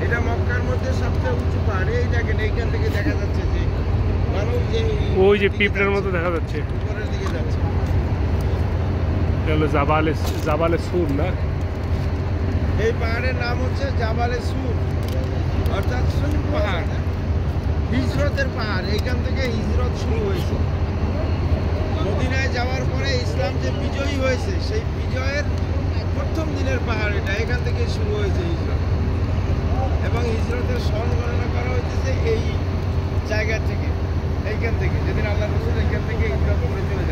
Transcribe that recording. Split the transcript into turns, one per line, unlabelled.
এটা মক্কার মধ্যে সবচেয়ে উঁচু পাহাড়। এই দেখেন এইখান থেকে দেখা যাচ্ছে যে মানুষ যে
ওই যে পিঁপড়ের মতো দেখা যাচ্ছে,
উপরের দিকে যাচ্ছে।
এটা হলো জাবালে সুর না?
এই পাহাড়ের নাম হচ্ছে জাবালে সুর, অর্থাৎ সুর পাহাড়, হিজরতের পাহাড়। এইখান থেকে হিজরত শুরু হয়েছে। মদিনায় যাওয়ার পরে ইসলাম যে বিজয়ী হয়েছে, সেই বিজয়ের প্রথম দিনের পাহাড় এটা। এখান থেকে শুরু হয়েছে হিজরত, এবং হিজরতের সন গণনা করা হইতেছে এই জায়গা থেকে, এইখান থেকে, যেদিন আল্লাহ রসুল এইখান থেকে হিজরত করে চলে